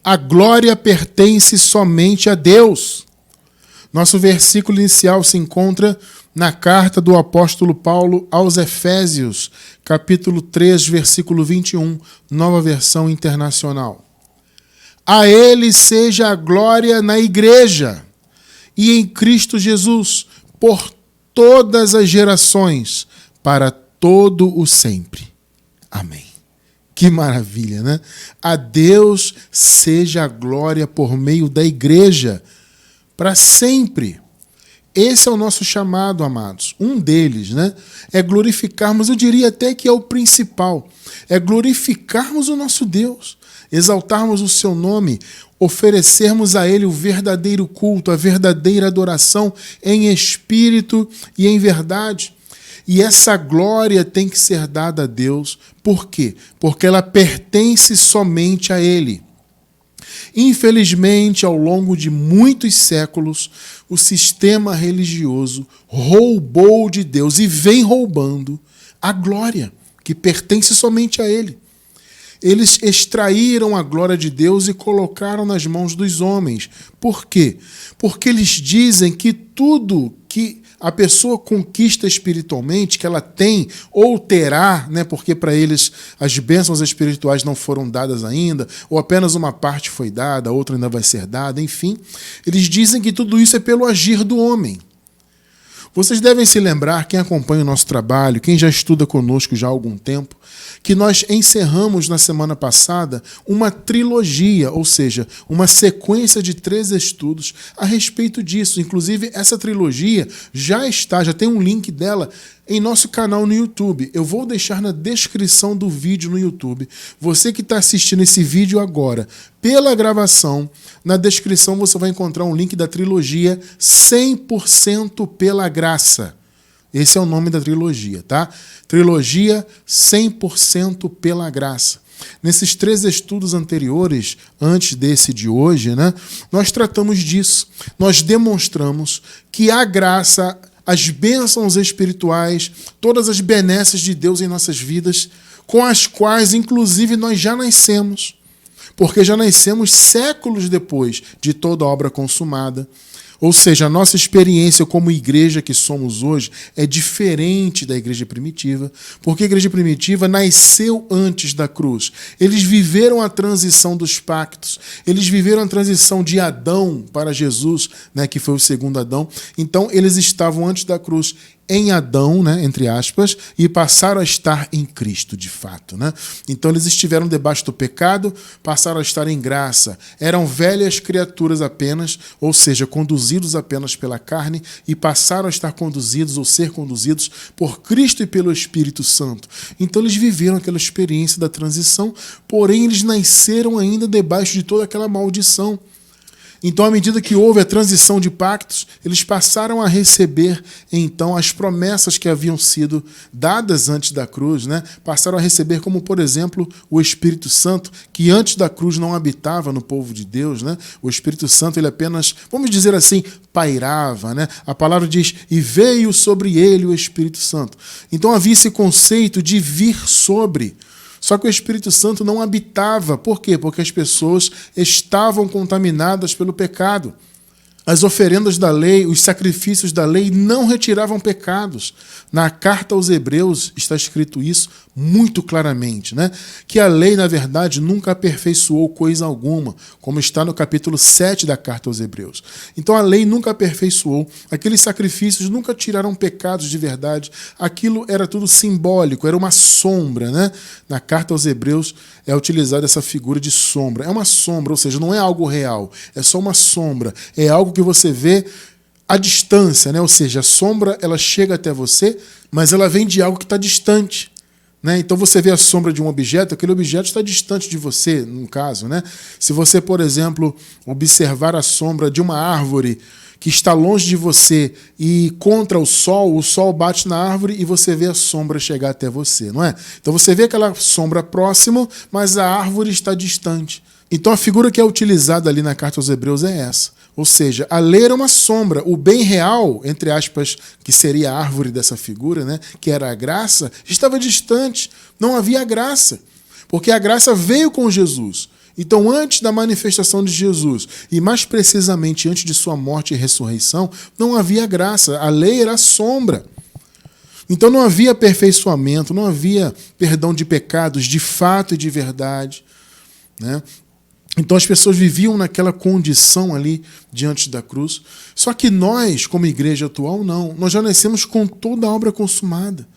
A glória pertence somente a Deus. Nosso versículo inicial se encontra na carta do apóstolo Paulo aos Efésios, capítulo 3, versículo 21, nova versão internacional. A ele seja a glória na igreja e em Cristo Jesus, por todas as gerações, para todo o sempre. Amém. Que maravilha, né? A Deus seja a glória por meio da igreja, para sempre. Esse é o nosso chamado, amados. Um deles, né, é glorificarmos, eu diria até que é o principal, é glorificarmos o nosso Deus, exaltarmos o seu nome, oferecermos a Ele o verdadeiro culto, a verdadeira adoração em espírito e em verdade. E essa glória tem que ser dada a Deus. Por quê? Porque ela pertence somente a Ele. Infelizmente, ao longo de muitos séculos, o sistema religioso roubou de Deus e vem roubando a glória que pertence somente a Ele. Eles extraíram a glória de Deus e colocaram nas mãos dos homens. Por quê? Porque eles dizem que tudo que a pessoa conquista espiritualmente, que ela tem ou terá, né, porque para eles as bênçãos espirituais não foram dadas ainda, ou apenas uma parte foi dada, a outra ainda vai ser dada, enfim. Eles dizem que tudo isso é pelo agir do homem. Vocês devem se lembrar, quem acompanha o nosso trabalho, quem já estuda conosco já há algum tempo, que nós encerramos na semana passada uma trilogia, ou seja, uma sequência de 3 estudos a respeito disso. Inclusive, essa trilogia já tem um link dela em nosso canal no YouTube. Eu vou deixar na descrição do vídeo no YouTube. Você que está assistindo esse vídeo agora, pela gravação, na descrição você vai encontrar um link da trilogia 100% pela graça. Esse é o nome da trilogia, tá? Trilogia 100% pela graça. Nesses 3 estudos anteriores, antes desse de hoje, né, nós tratamos disso. Nós demonstramos que a graça, as bênçãos espirituais, todas as benesses de Deus em nossas vidas, com as quais, inclusive, nós já nascemos, porque já nascemos séculos depois de toda a obra consumada. Ou seja, a nossa experiência como igreja que somos hoje é diferente da igreja primitiva, porque a igreja primitiva nasceu antes da cruz. Eles viveram a transição dos pactos, eles viveram a transição de Adão para Jesus, né, que foi o segundo Adão. Então, eles estavam antes da cruz em Adão, né, entre aspas, e passaram a estar em Cristo, de fato, né? Então eles estiveram debaixo do pecado, passaram a estar em graça. Eram velhas criaturas apenas, ou seja, conduzidos apenas pela carne, e passaram a estar conduzidos ou ser conduzidos por Cristo e pelo Espírito Santo. Então eles viveram aquela experiência da transição, porém eles nasceram ainda debaixo de toda aquela maldição. Então, à medida que houve a transição de pactos, eles passaram a receber, então, as promessas que haviam sido dadas antes da cruz, né? Passaram a receber, como, por exemplo, o Espírito Santo, que antes da cruz não habitava no povo de Deus, né? O Espírito Santo, ele apenas, vamos dizer assim, pairava, né? A palavra diz, e veio sobre ele o Espírito Santo. Então, havia esse conceito de vir sobre. Só que o Espírito Santo não habitava. Por quê? Porque as pessoas estavam contaminadas pelo pecado. As oferendas da lei, os sacrifícios da lei não retiravam pecados. Na carta aos Hebreus está escrito isso muito claramente, né? Que a lei, na verdade, nunca aperfeiçoou coisa alguma, como está no capítulo 7 da carta aos Hebreus. Então a lei nunca aperfeiçoou, aqueles sacrifícios nunca tiraram pecados de verdade, aquilo era tudo simbólico, era uma sombra, né? Na carta aos Hebreus é utilizada essa figura de sombra. É uma sombra, ou seja, não é algo real, é só uma sombra, é algo que você vê à distância, né? Ou seja, a sombra ela chega até você, mas ela vem de algo que está distante, né? Então você vê a sombra de um objeto, aquele objeto está distante de você, no caso, né? Se você, por exemplo, observar a sombra de uma árvore que está longe de você e contra o sol bate na árvore e você vê a sombra chegar até você, não é? Então você vê aquela sombra próxima, mas a árvore está distante. Então a figura que é utilizada ali na carta aos Hebreus é essa. Ou seja, a lei era uma sombra. O bem real, entre aspas, que seria a árvore dessa figura, né, que era a graça, estava distante. Não havia graça. Porque a graça veio com Jesus. Então, antes da manifestação de Jesus, e mais precisamente antes de sua morte e ressurreição, não havia graça. A lei era sombra. Então não havia aperfeiçoamento, não havia perdão de pecados de fato e de verdade, né? Então as pessoas viviam naquela condição ali diante da cruz. Só que nós, como igreja atual, não. Nós já nascemos com toda a obra consumada.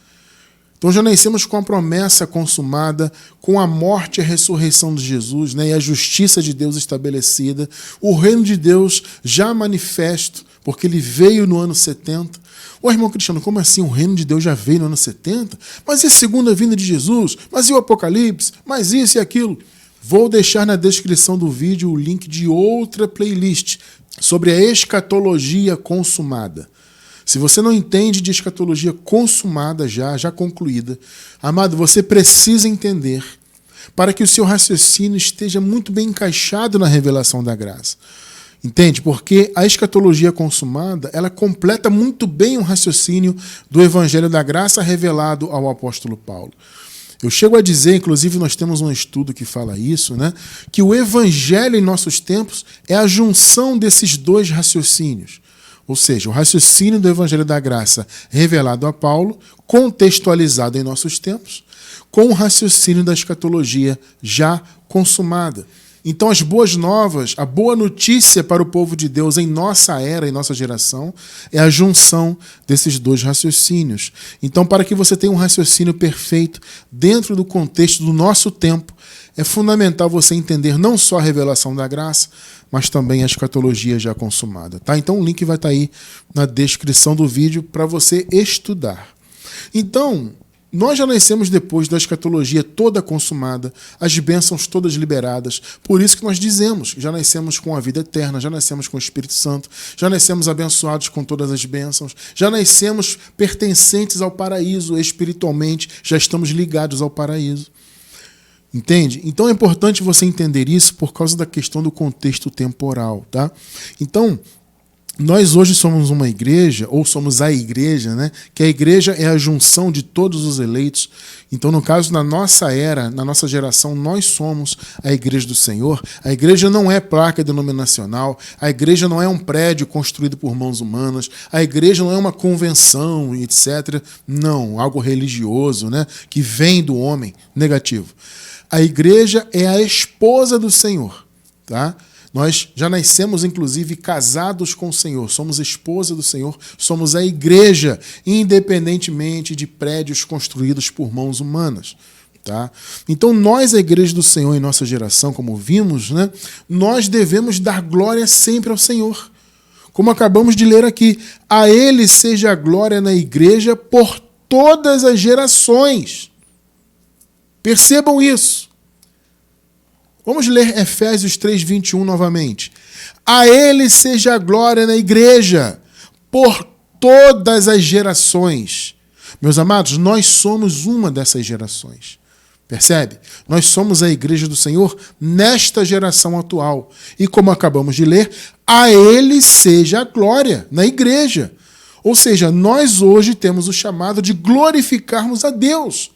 Então já nascemos com a promessa consumada, com a morte e a ressurreição de Jesus, né, e a justiça de Deus estabelecida, o reino de Deus já manifesto, porque ele veio no ano 70. Ô irmão Cristiano, como assim o reino de Deus já veio no ano 70? Mas e a segunda vinda de Jesus? Mas e o Apocalipse? Mas isso e aquilo? Vou deixar na descrição do vídeo o link de outra playlist sobre a escatologia consumada. Se você não entende de escatologia consumada já concluída, amado, você precisa entender para que o seu raciocínio esteja muito bem encaixado na revelação da graça. Entende? Porque a escatologia consumada, ela completa muito bem o raciocínio do Evangelho da Graça revelado ao apóstolo Paulo. Eu chego a dizer, inclusive nós temos um estudo que fala isso, né, que o Evangelho em nossos tempos é a junção desses dois raciocínios. Ou seja, o raciocínio do Evangelho da Graça revelado a Paulo, contextualizado em nossos tempos, com o raciocínio da escatologia já consumada. Então as boas novas, a boa notícia para o povo de Deus em nossa era, em nossa geração, é a junção desses dois raciocínios. Então, para que você tenha um raciocínio perfeito dentro do contexto do nosso tempo, é fundamental você entender não só a revelação da graça, mas também a escatologia já consumada. Tá? Então o link vai estar aí na descrição do vídeo para você estudar. Então, nós já nascemos depois da escatologia toda consumada, as bênçãos todas liberadas. Por isso que nós dizemos, já nascemos com a vida eterna, já nascemos com o Espírito Santo, já nascemos abençoados com todas as bênçãos, já nascemos pertencentes ao paraíso espiritualmente, já estamos ligados ao paraíso. Entende? Então é importante você entender isso por causa da questão do contexto temporal, tá? Então, nós hoje somos uma igreja, ou somos a igreja, né? Que a igreja é a junção de todos os eleitos. Então, no caso, na nossa era, na nossa geração, nós somos a igreja do Senhor. A igreja não é placa denominacional, a igreja não é um prédio construído por mãos humanas, a igreja não é uma convenção, etc. Não, algo religioso, né? Que vem do homem, negativo. A igreja é a esposa do Senhor, tá? Nós já nascemos, inclusive, casados com o Senhor. Somos esposa do Senhor, somos a igreja, independentemente de prédios construídos por mãos humanas. Tá? Então, nós, a igreja do Senhor em nossa geração, como vimos, né, nós devemos dar glória sempre ao Senhor. Como acabamos de ler aqui, a Ele seja a glória na igreja por todas as gerações. Percebam isso. Vamos ler Efésios 3:21 novamente. A Ele seja a glória na igreja, por todas as gerações. Meus amados, nós somos uma dessas gerações. Percebe? Nós somos a igreja do Senhor nesta geração atual. E como acabamos de ler, a Ele seja a glória na igreja. Ou seja, nós hoje temos o chamado de glorificarmos a Deus.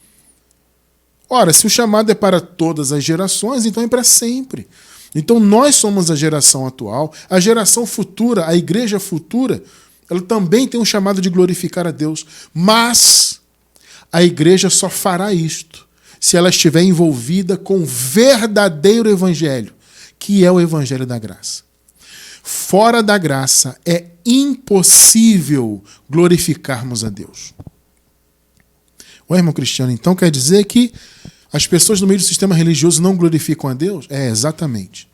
Ora, se o chamado é para todas as gerações, então é para sempre. Então nós somos a geração atual, a geração futura, a igreja futura, ela também tem um chamado de glorificar a Deus. Mas a igreja só fará isto se ela estiver envolvida com o verdadeiro evangelho, que é o evangelho da graça. Fora da graça é impossível glorificarmos a Deus. Ué, irmão Cristiano, então quer dizer que as pessoas no meio do sistema religioso não glorificam a Deus? É, exatamente.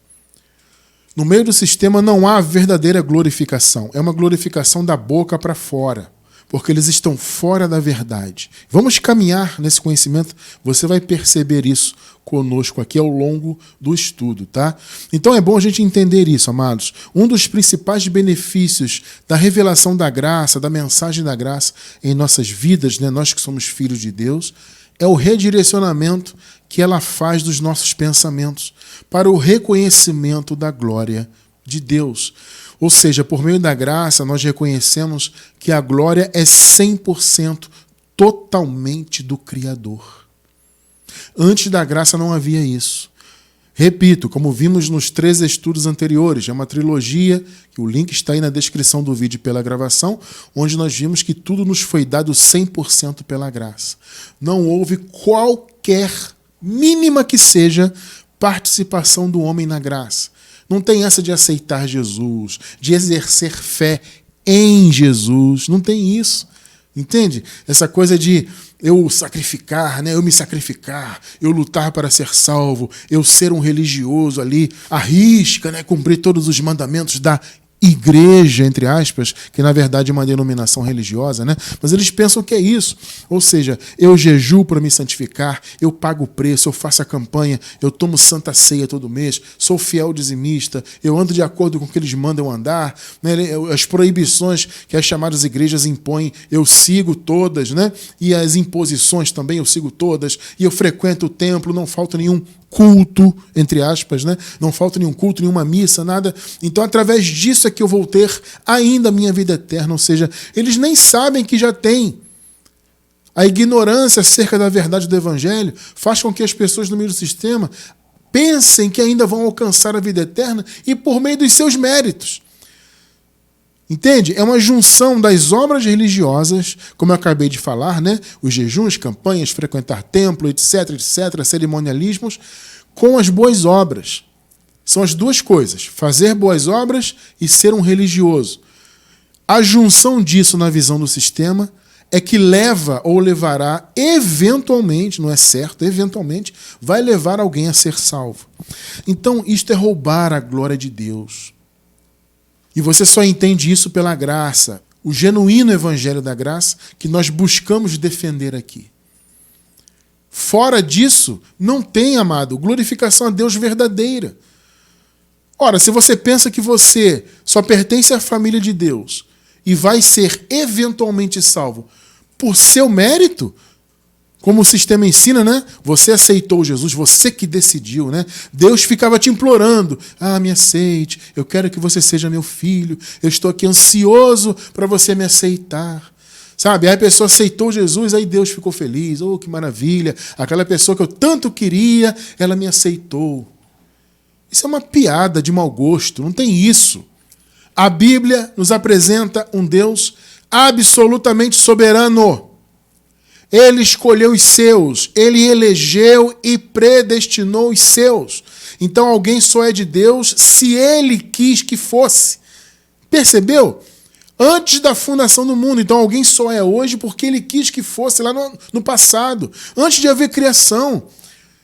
No meio do sistema não há verdadeira glorificação. É uma glorificação da boca para fora, porque eles estão fora da verdade. Vamos caminhar nesse conhecimento, você vai perceber isso conosco aqui ao longo do estudo, tá? Então é bom a gente entender isso, amados. Um dos principais benefícios da revelação da graça, da mensagem da graça em nossas vidas, né, nós que somos filhos de Deus, é o redirecionamento que ela faz dos nossos pensamentos para o reconhecimento da glória de Deus. Ou seja, por meio da graça, nós reconhecemos que a glória é 100% totalmente do Criador. Antes da graça não havia isso. Repito, como vimos nos 3 estudos anteriores, é uma trilogia, que o link está aí na descrição do vídeo pela gravação, onde nós vimos que tudo nos foi dado 100% pela graça. Não houve qualquer, mínima que seja, participação do homem na graça. Não tem essa de aceitar Jesus, de exercer fé em Jesus, não tem isso. Entende? Essa coisa de eu sacrificar, né? Eu me sacrificar, eu lutar para ser salvo, eu ser um religioso ali, à risca, né? Cumprir todos os mandamentos da igreja, entre aspas, que na verdade é uma denominação religiosa, né? Mas eles pensam que é isso. Ou seja, eu jejuo para me santificar, eu pago o preço, eu faço a campanha, eu tomo santa ceia todo mês, sou fiel dizimista, eu ando de acordo com o que eles mandam andar, né? As proibições que as chamadas igrejas impõem, eu sigo todas, né? E as imposições também eu sigo todas, e eu frequento o templo, não falta nenhum culto, entre aspas, né? Não falta nenhum culto, nenhuma missa, nada. Então, através disso é que eu vou ter ainda a minha vida eterna. Ou seja, eles nem sabem que já têm. A ignorância acerca da verdade do Evangelho faz com que as pessoas no meio do sistema pensem que ainda vão alcançar a vida eterna e por meio dos seus méritos. Entende? É uma junção das obras religiosas, como eu acabei de falar, né? Os jejuns, campanhas, frequentar templo, etc., cerimonialismos, com as boas obras. São as duas coisas, fazer boas obras e ser um religioso. A junção disso na visão do sistema é que leva ou levará, eventualmente, não é certo, eventualmente, vai levar alguém a ser salvo. Então, isto é roubar a glória de Deus. E você só entende isso pela graça, o genuíno evangelho da graça que nós buscamos defender aqui. Fora disso, não tem, amado, glorificação a Deus verdadeira. Ora, se você pensa que você só pertence à família de Deus e vai ser eventualmente salvo por seu mérito, como o sistema ensina, né? Você aceitou Jesus, você que decidiu, né? Deus ficava te implorando. Me aceite, eu quero que você seja meu filho, eu estou aqui ansioso para você me aceitar. Sabe? Aí a pessoa aceitou Jesus, aí Deus ficou feliz. Oh, que maravilha. Aquela pessoa que eu tanto queria, ela me aceitou. Isso é uma piada de mau gosto, não tem isso. A Bíblia nos apresenta um Deus absolutamente soberano. Ele escolheu os seus, ele elegeu e predestinou os seus. Então alguém só é de Deus se ele quis que fosse. Percebeu? Antes da fundação do mundo. Então alguém só é hoje porque ele quis que fosse lá no passado. Antes de haver criação.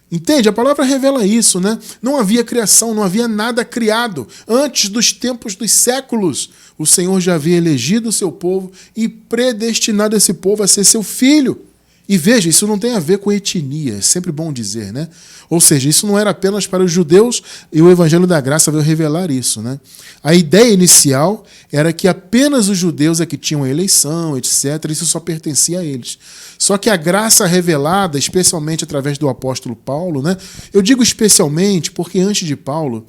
Entende? A palavra revela isso, né? Não havia criação, não havia nada criado. Antes dos tempos dos séculos, o Senhor já havia elegido o seu povo e predestinado esse povo a ser seu filho. E veja, isso não tem a ver com etnia, é sempre bom dizer, né? Ou seja, isso não era apenas para os judeus e o Evangelho da Graça veio revelar isso, né? A ideia inicial era que apenas os judeus é que tinham a eleição, etc., isso só pertencia a eles. Só que a graça revelada, especialmente através do apóstolo Paulo, né? Eu digo especialmente porque antes de Paulo,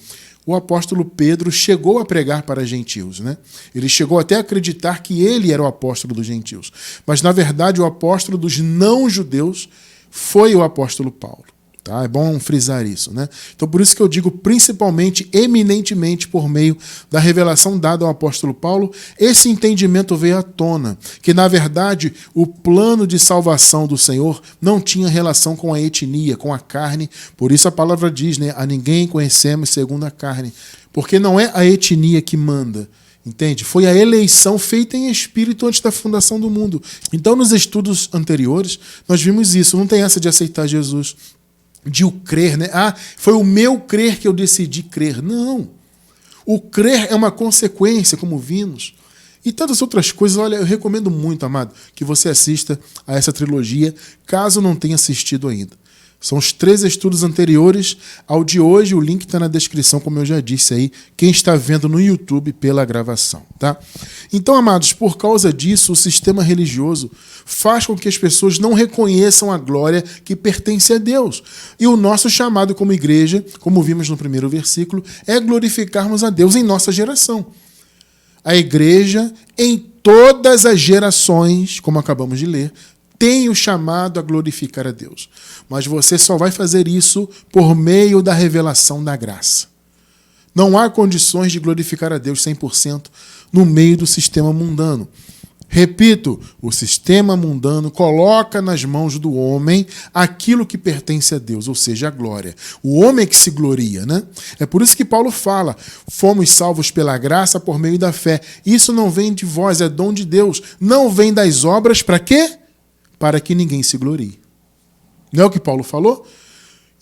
o apóstolo Pedro chegou a pregar para gentios, né? Ele chegou até a acreditar que ele era o apóstolo dos gentios. Mas, na verdade, o apóstolo dos não-judeus foi o apóstolo Paulo. Tá? É bom frisar isso, né? Então, por isso que eu digo principalmente, eminentemente, por meio da revelação dada ao apóstolo Paulo, esse entendimento veio à tona, que, na verdade, o plano de salvação do Senhor não tinha relação com a etnia, com a carne. Por isso a palavra diz, né? A ninguém conhecemos segundo a carne. Porque não é a etnia que manda. Entende? Foi a eleição feita em espírito antes da fundação do mundo. Então, nos estudos anteriores, nós vimos isso. Não tem essa de aceitar Jesus, de o crer, né? Foi o meu crer que eu decidi crer. Não. O crer é uma consequência, como vimos. E tantas outras coisas. Olha, eu recomendo muito, amado, que você assista a essa trilogia, caso não tenha assistido ainda. São os 3 estudos anteriores ao de hoje. O link está na descrição, como eu já disse aí, quem está vendo no YouTube pela gravação, tá? Então, amados, por causa disso, o sistema religioso faz com que as pessoas não reconheçam a glória que pertence a Deus. E o nosso chamado como igreja, como vimos no primeiro versículo, é glorificarmos a Deus em nossa geração. A igreja, em todas as gerações, como acabamos de ler, tem o chamado a glorificar a Deus. Mas você só vai fazer isso por meio da revelação da graça. Não há condições de glorificar a Deus 100% no meio do sistema mundano. Repito, o sistema mundano coloca nas mãos do homem aquilo que pertence a Deus, ou seja, a glória. O homem é que se gloria, né? É por isso que Paulo fala, fomos salvos pela graça por meio da fé. Isso não vem de vós, é dom de Deus. Não vem das obras, para quê? Para que ninguém se glorie. Não é o que Paulo falou?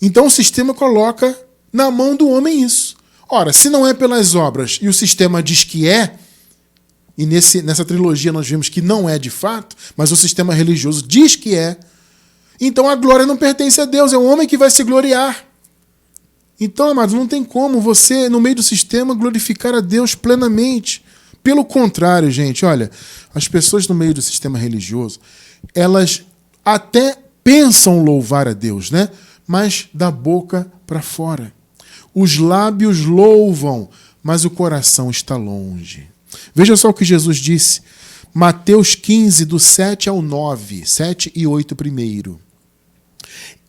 Então o sistema coloca na mão do homem isso. Ora, se não é pelas obras e o sistema diz que é, e nessa trilogia nós vimos que não é de fato, mas o sistema religioso diz que é, então a glória não pertence a Deus, é o homem que vai se gloriar. Então, amados, não tem como você, no meio do sistema, glorificar a Deus plenamente. Pelo contrário, gente, olha, as pessoas no meio do sistema religioso, elas até pensam louvar a Deus, né? Mas da boca para fora. Os lábios louvam, mas o coração está longe. Veja só o que Jesus disse. Mateus 15, do 7 ao 9. 7 e 8 primeiro.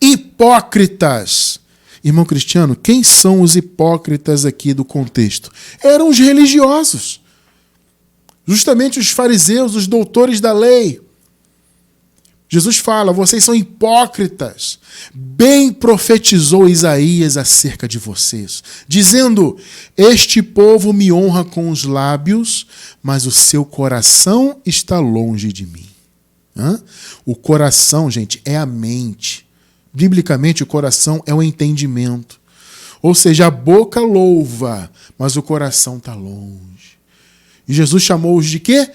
Hipócritas. Irmão Cristiano, quem são os hipócritas aqui do contexto? Eram os religiosos. Justamente os fariseus, os doutores da lei. Jesus fala, vocês são hipócritas. Bem profetizou Isaías acerca de vocês, dizendo, este povo me honra com os lábios, mas o seu coração está longe de mim. O coração, gente, é a mente. Biblicamente, o coração é o entendimento. Ou seja, a boca louva, mas o coração está longe. E Jesus chamou-os de quê?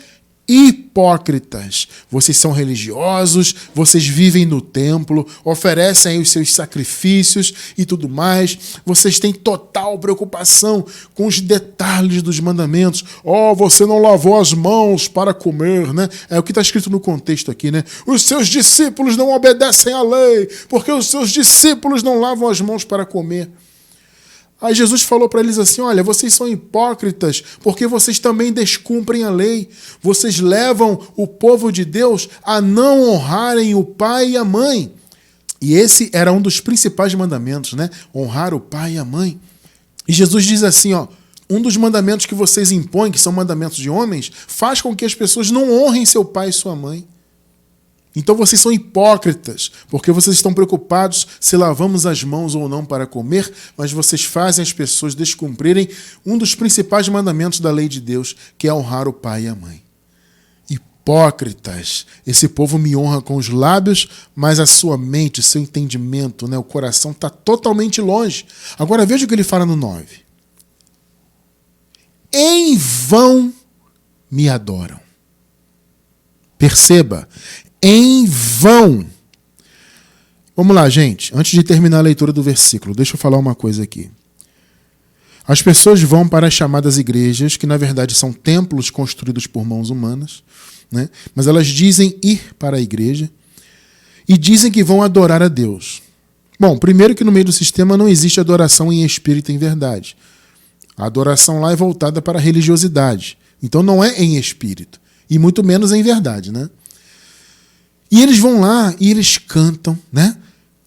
Hipócritas. Vocês são religiosos, vocês vivem no templo, oferecem aí os seus sacrifícios e tudo mais. Vocês têm total preocupação com os detalhes dos mandamentos. Você não lavou as mãos para comer, né? É o que está escrito no contexto aqui, né? Os seus discípulos não obedecem à lei, porque os seus discípulos não lavam as mãos para comer. Aí Jesus falou para eles assim, olha, vocês são hipócritas porque vocês também descumprem a lei. Vocês levam o povo de Deus a não honrarem o pai e a mãe. E esse era um dos principais mandamentos, né? Honrar o pai e a mãe. E Jesus diz assim, um dos mandamentos que vocês impõem, que são mandamentos de homens, faz com que as pessoas não honrem seu pai e sua mãe. Então vocês são hipócritas, porque vocês estão preocupados se lavamos as mãos ou não para comer, mas vocês fazem as pessoas descumprirem um dos principais mandamentos da lei de Deus, que é honrar o pai e a mãe. Hipócritas, esse povo me honra com os lábios, mas a sua mente, seu entendimento, né, o coração está totalmente longe. Agora veja o que ele fala no 9. Em vão me adoram. Perceba, em vão. Vamos lá, gente. Antes de terminar a leitura do versículo, deixa eu falar uma coisa aqui. As pessoas vão para as chamadas igrejas, que na verdade são templos construídos por mãos humanas, né? Mas elas dizem ir para a igreja e dizem que vão adorar a Deus. Bom, primeiro que no meio do sistema não existe adoração em espírito e em verdade. A adoração lá é voltada para a religiosidade. Então não é em espírito. E muito menos em verdade, né? E eles vão lá e eles cantam, né?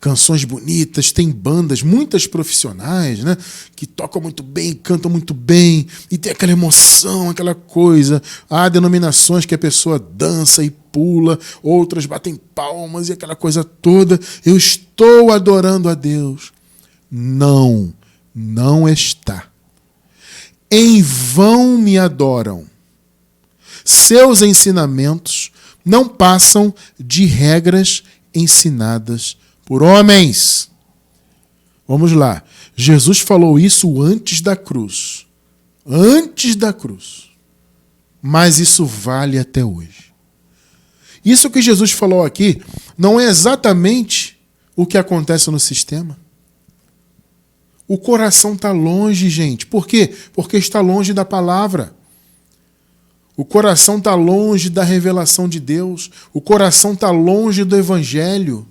Canções bonitas, tem bandas, muitas profissionais, né? Que tocam muito bem, cantam muito bem, e tem aquela emoção, aquela coisa. Há denominações que a pessoa dança e pula, outras batem palmas e aquela coisa toda. Eu estou adorando a Deus. Não, não está. Em vão me adoram. Seus ensinamentos não passam de regras ensinadas por homens. Vamos lá. Jesus falou isso antes da cruz. Antes da cruz. Mas isso vale até hoje. Isso que Jesus falou aqui não é exatamente o que acontece no sistema. O coração está longe, gente. Por quê? Porque está longe da palavra. O coração está longe da revelação de Deus. O coração está longe do evangelho.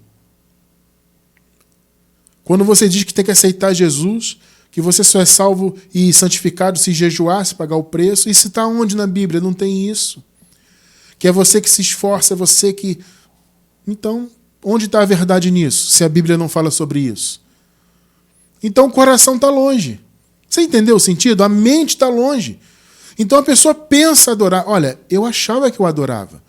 Quando você diz que tem que aceitar Jesus, que você só é salvo e santificado se jejuar, se pagar o preço, isso está onde na Bíblia? Não tem isso. Que é você que se esforça, é você que Então, onde está a verdade nisso, se a Bíblia não fala sobre isso? Então o coração está longe. Você entendeu o sentido? A mente está longe. Então a pessoa pensa adorar. Olha, eu achava que eu adorava.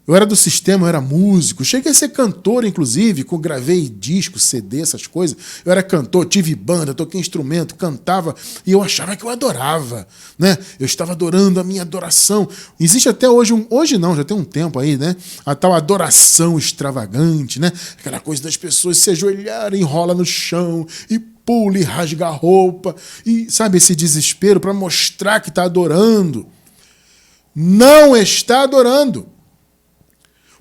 Eu era do sistema, eu era músico. Cheguei a ser cantor, inclusive, gravei disco, CD, essas coisas. Eu era cantor, tive banda, toquei instrumento, cantava, e eu achava que eu adorava, né? Eu estava adorando a minha adoração. Existe até hoje, hoje não, já tem um tempo aí, né? A tal adoração extravagante, né? Aquela coisa das pessoas se ajoelharem, rola no chão e pula e rasga a roupa. E sabe esse desespero para mostrar que está adorando. Não está adorando.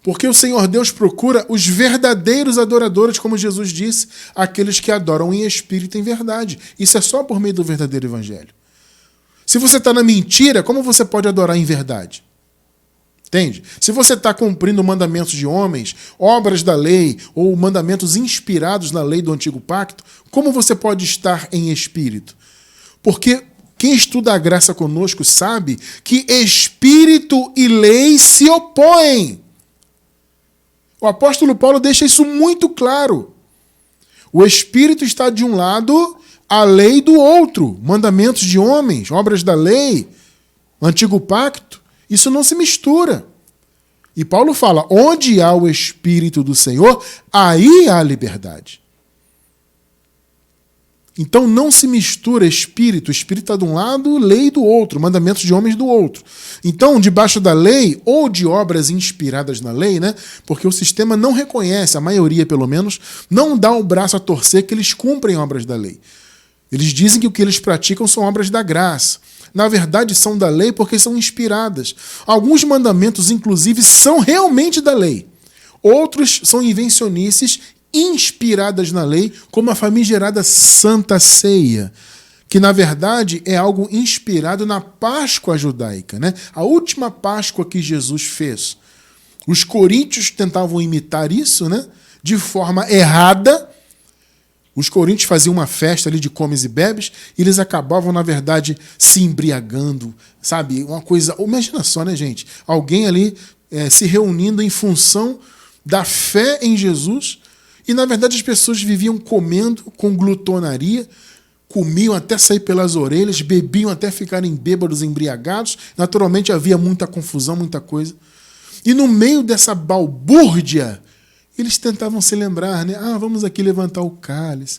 Porque o Senhor Deus procura os verdadeiros adoradores, como Jesus disse, aqueles que adoram em espírito e em verdade. Isso é só por meio do verdadeiro evangelho. Se você está na mentira, como você pode adorar em verdade? Entende? Se você está cumprindo mandamentos de homens, obras da lei, ou mandamentos inspirados na lei do Antigo Pacto, como você pode estar em espírito? Porque quem estuda a graça conosco sabe que espírito e lei se opõem. O apóstolo Paulo deixa isso muito claro. O Espírito está de um lado, a lei do outro. Mandamentos de homens, obras da lei, Antigo Pacto. Isso não se mistura. E Paulo fala, onde há o Espírito do Senhor, aí há liberdade. Então não se mistura espírito. O espírito está de um lado, lei do outro, mandamentos de homens do outro. Então, debaixo da lei, ou de obras inspiradas na lei, né? Porque o sistema não reconhece, a maioria pelo menos, não dá o braço a torcer que eles cumprem obras da lei. Eles dizem que o que eles praticam são obras da graça. Na verdade, são da lei porque são inspiradas. Alguns mandamentos, inclusive, são realmente da lei. Outros são invencionices inspiradas na lei, como a famigerada Santa Ceia, que na verdade é algo inspirado na Páscoa judaica, né? A última Páscoa que Jesus fez. Os coríntios tentavam imitar isso, né? De forma errada. Os coríntios faziam uma festa ali de comes e bebes e eles acabavam, na verdade, se embriagando, sabe? Uma coisa... Imagina só, né, gente? Alguém ali se reunindo em função da fé em Jesus. E, na verdade, as pessoas viviam comendo com glutonaria, comiam até sair pelas orelhas, bebiam até ficarem bêbados, embriagados. Naturalmente, havia muita confusão, muita coisa. E, no meio dessa balbúrdia, eles tentavam se lembrar, né? Vamos aqui levantar o cálice.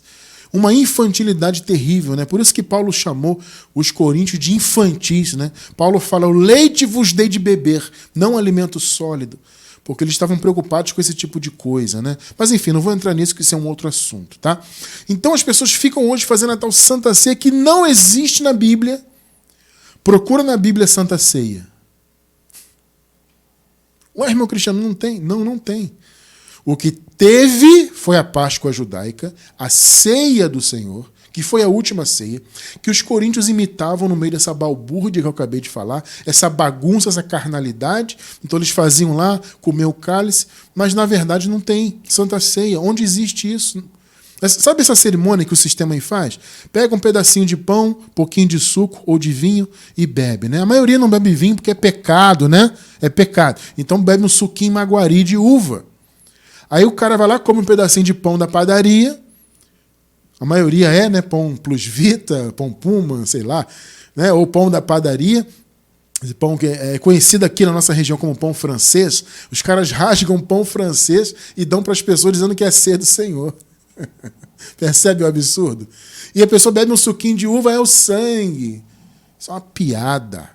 Uma infantilidade terrível, né? Por isso que Paulo chamou os coríntios de infantis, né? Paulo fala, o leite vos dei de beber, não alimento sólido. Porque eles estavam preocupados com esse tipo de coisa, né? Mas enfim, não vou entrar nisso, que isso é um outro assunto, tá? Então as pessoas ficam hoje fazendo a tal Santa Ceia que não existe na Bíblia. Procura na Bíblia Santa Ceia. Ué, irmão Cristiano, não tem? Não tem. O que teve foi a Páscoa judaica, a ceia do Senhor, que foi a última ceia, que os coríntios imitavam no meio dessa balbúrdia que eu acabei de falar, essa bagunça, essa carnalidade. Então eles faziam lá, comer o cálice, mas na verdade não tem Santa Ceia. Onde existe isso? Sabe essa cerimônia que o sistema aí faz? Pega um pedacinho de pão, um pouquinho de suco ou de vinho e bebe, né? A maioria não bebe vinho porque é pecado, né? É pecado. Então bebe um suquinho maguari de uva. Aí o cara vai lá, come um pedacinho de pão da padaria. A maioria né? Pão Plus Vita, pão Puma, sei lá, né? Ou pão da padaria. Esse pão que é conhecido aqui na nossa região como pão francês. Os caras rasgam pão francês e dão para as pessoas dizendo que é ceia do Senhor. Percebe o absurdo? E a pessoa bebe um suquinho de uva, é o sangue. Isso é uma piada.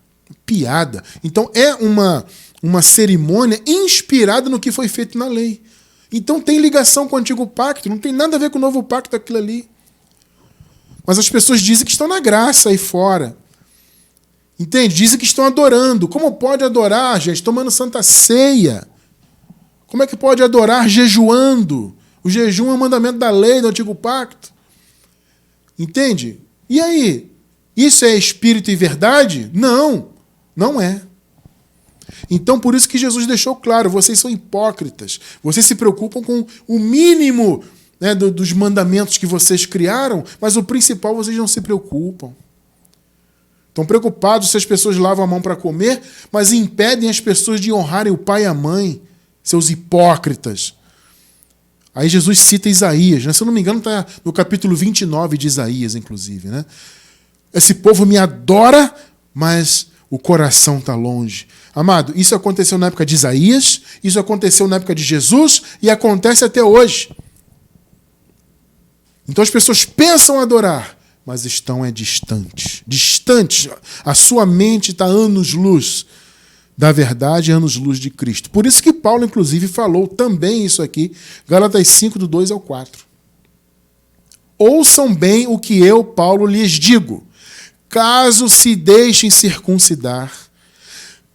Piada. Então é uma cerimônia inspirada no que foi feito na lei. Então tem ligação com o Antigo Pacto, não tem nada a ver com o Novo Pacto aquilo ali. Mas as pessoas dizem que estão na graça aí fora. Entende? Dizem que estão adorando. Como pode adorar, gente? Tomando Santa Ceia. Como é que pode adorar jejuando? O jejum é um mandamento da lei do Antigo Pacto. Entende? E aí? Isso é espírito e verdade? Não, não é. Então, por isso que Jesus deixou claro, vocês são hipócritas. Vocês se preocupam com o mínimo, né, dos mandamentos que vocês criaram, mas o principal vocês não se preocupam. Estão preocupados se as pessoas lavam a mão para comer, mas impedem as pessoas de honrarem o pai e a mãe. seus hipócritas. Aí Jesus cita Isaías, né? Se eu não me engano, está no capítulo 29 de Isaías, inclusive, né? Esse povo me adora, mas o coração está longe. Amado, isso aconteceu na época de Isaías, isso aconteceu na época de Jesus e acontece até hoje. Então as pessoas pensam adorar, mas estão distantes. Distantes. A sua mente está anos-luz da verdade, anos-luz de Cristo. Por isso que Paulo, inclusive, falou também isso aqui, Gálatas 5, do 2 ao 4. Ouçam bem o que eu, Paulo, lhes digo. Caso se deixem circuncidar,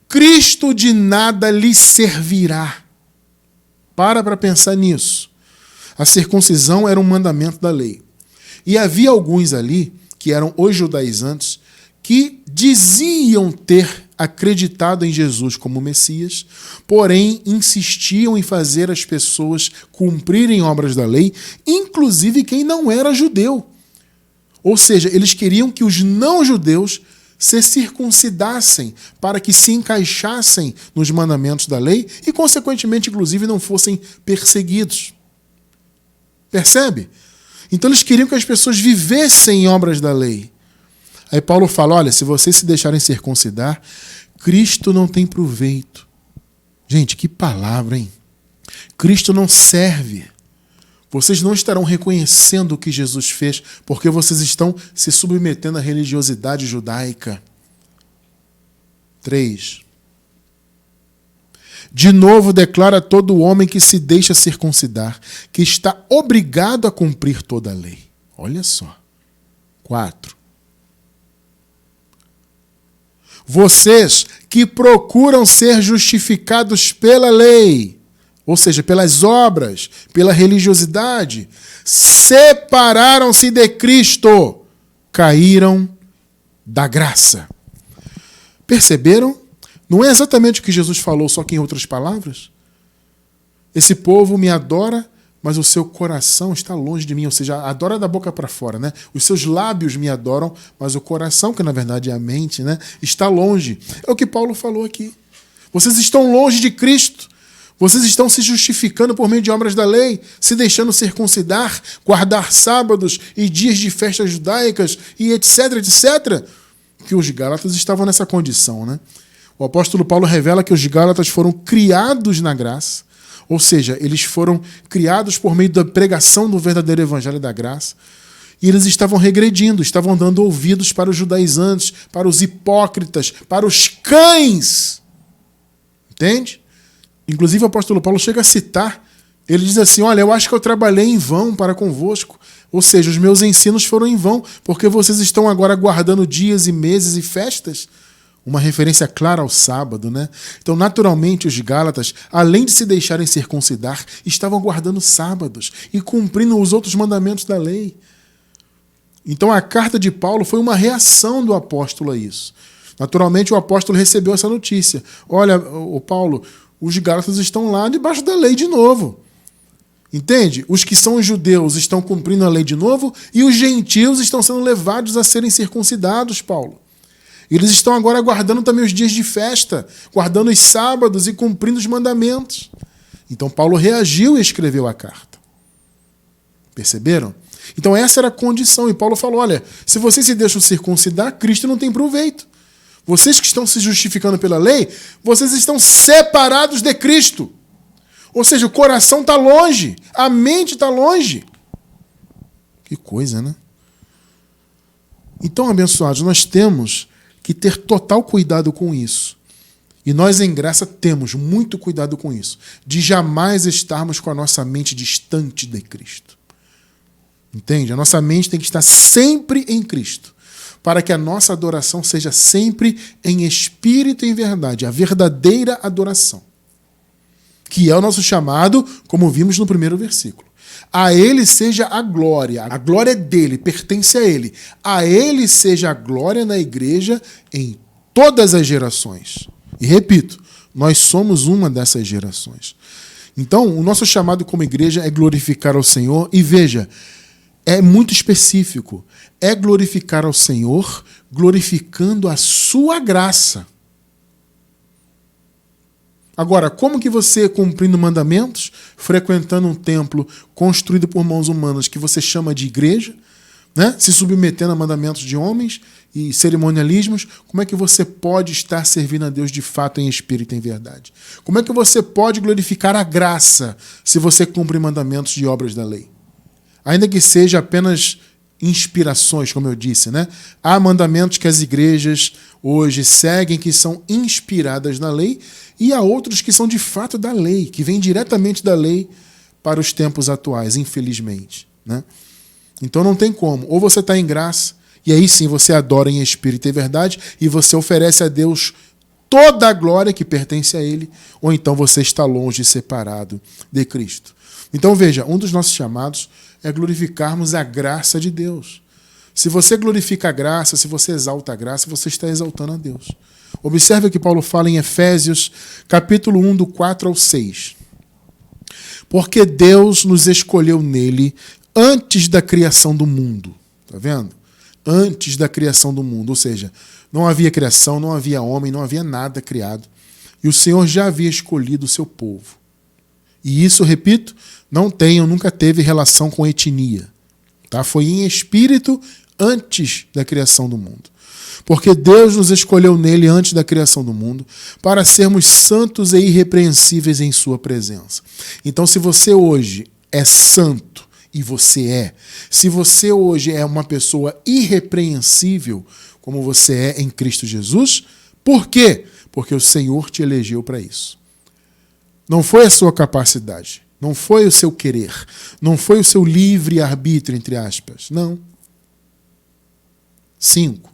Cristo de nada lhes servirá. Para pensar nisso. A circuncisão era um mandamento da lei. E havia alguns ali, que eram os judaizantes, que diziam ter acreditado em Jesus como Messias, porém insistiam em fazer as pessoas cumprirem obras da lei, inclusive quem não era judeu. Ou seja, eles queriam que os não-judeus se circuncidassem para que se encaixassem nos mandamentos da lei e, consequentemente, inclusive, não fossem perseguidos. Percebe? Então eles queriam que as pessoas vivessem em obras da lei. Aí Paulo fala, olha, se vocês se deixarem circuncidar, Cristo não tem proveito. Gente, que palavra, hein? Cristo não serve. Vocês não estarão reconhecendo o que Jesus fez, porque vocês estão se submetendo à religiosidade judaica. 3. De novo declara todo homem que se deixa circuncidar, que está obrigado a cumprir toda a lei. Olha só. 4. Vocês que procuram ser justificados pela lei, ou seja, pelas obras, pela religiosidade, separaram-se de Cristo, caíram da graça. Perceberam? Não é exatamente o que Jesus falou, só que em outras palavras? Esse povo me adora, mas o seu coração está longe de mim, ou seja, adora da boca para fora, né? Os seus lábios me adoram, mas o coração, que na verdade é a mente, né, está longe. É o que Paulo falou aqui. Vocês estão longe de Cristo. Vocês estão se justificando por meio de obras da lei, se deixando circuncidar, guardar sábados e dias de festas judaicas e etc, etc. Que os gálatas estavam nessa condição, né? O apóstolo Paulo revela que os gálatas foram criados na graça, ou seja, eles foram criados por meio da pregação do verdadeiro evangelho da graça, e eles estavam regredindo, estavam dando ouvidos para os judaizantes, para os hipócritas, para os cães. Entende? Inclusive o apóstolo Paulo chega a citar, ele diz assim, olha, eu acho que eu trabalhei em vão para convosco, ou seja, os meus ensinos foram em vão, porque vocês estão agora guardando dias e meses e festas. Uma referência clara ao sábado, né? Então, naturalmente, os gálatas, além de se deixarem circuncidar, estavam guardando sábados e cumprindo os outros mandamentos da lei. Então, a carta de Paulo foi uma reação do apóstolo a isso. Naturalmente, o apóstolo recebeu essa notícia. Olha, o Paulo, os gálatas estão lá debaixo da lei de novo. Entende? Os que são judeus estão cumprindo a lei de novo e os gentios estão sendo levados a serem circuncidados, Paulo. Eles estão agora guardando também os dias de festa, guardando os sábados e cumprindo os mandamentos. Então Paulo reagiu e escreveu a carta. Perceberam? Então essa era a condição. E Paulo falou, olha, se vocês se deixam circuncidar, Cristo não tem proveito. Vocês que estão se justificando pela lei, vocês estão separados de Cristo. Ou seja, o coração está longe, a mente está longe. Que coisa, né? Então, abençoados, nós temos que ter total cuidado com isso. E nós, em graça, temos muito cuidado com isso, de jamais estarmos com a nossa mente distante de Cristo. Entende? A nossa mente tem que estar sempre em Cristo, para que a nossa adoração seja sempre em espírito e em verdade, a verdadeira adoração, que é o nosso chamado, como vimos no primeiro versículo. A Ele seja a glória é dele, pertence a Ele seja a glória na igreja em todas as gerações. E repito, nós somos uma dessas gerações. Então, o nosso chamado como igreja é glorificar ao Senhor, e veja, é muito específico, é glorificar ao Senhor, glorificando a sua graça. Agora, como que você, cumprindo mandamentos, frequentando um templo construído por mãos humanas que você chama de igreja, né? Se submetendo a mandamentos de homens e cerimonialismos, como é que você pode estar servindo a Deus de fato em espírito e em verdade? Como é que você pode glorificar a graça se você cumpre mandamentos de obras da lei? Ainda que seja apenas inspirações, como eu disse, né? Há mandamentos que as igrejas hoje seguem que são inspiradas na lei e há outros que são de fato da lei, que vêm diretamente da lei para os tempos atuais, infelizmente, né? Então não tem como. Ou você está em graça, e aí sim você adora em espírito e verdade, e você oferece a Deus toda a glória que pertence a Ele, ou então você está longe e separado de Cristo. Então veja, um dos nossos chamados é glorificarmos a graça de Deus. Se você glorifica a graça, se você exalta a graça, você está exaltando a Deus. Observe o que Paulo fala em Efésios, capítulo 1, do 4 ao 6. Porque Deus nos escolheu nele antes da criação do mundo. Está vendo? Antes da criação do mundo. Ou seja, não havia criação, não havia homem, não havia nada criado. E o Senhor já havia escolhido o seu povo. E isso, repito, nunca teve relação com etnia. Tá? Foi em espírito antes da criação do mundo. Porque Deus nos escolheu nele antes da criação do mundo para sermos santos e irrepreensíveis em sua presença. Então, se você hoje é santo, e você é, se você hoje é uma pessoa irrepreensível, como você é em Cristo Jesus, por quê? Porque o Senhor te elegeu para isso. Não foi a sua capacidade, não foi o seu querer, não foi o seu livre-arbítrio, entre aspas, não. 5.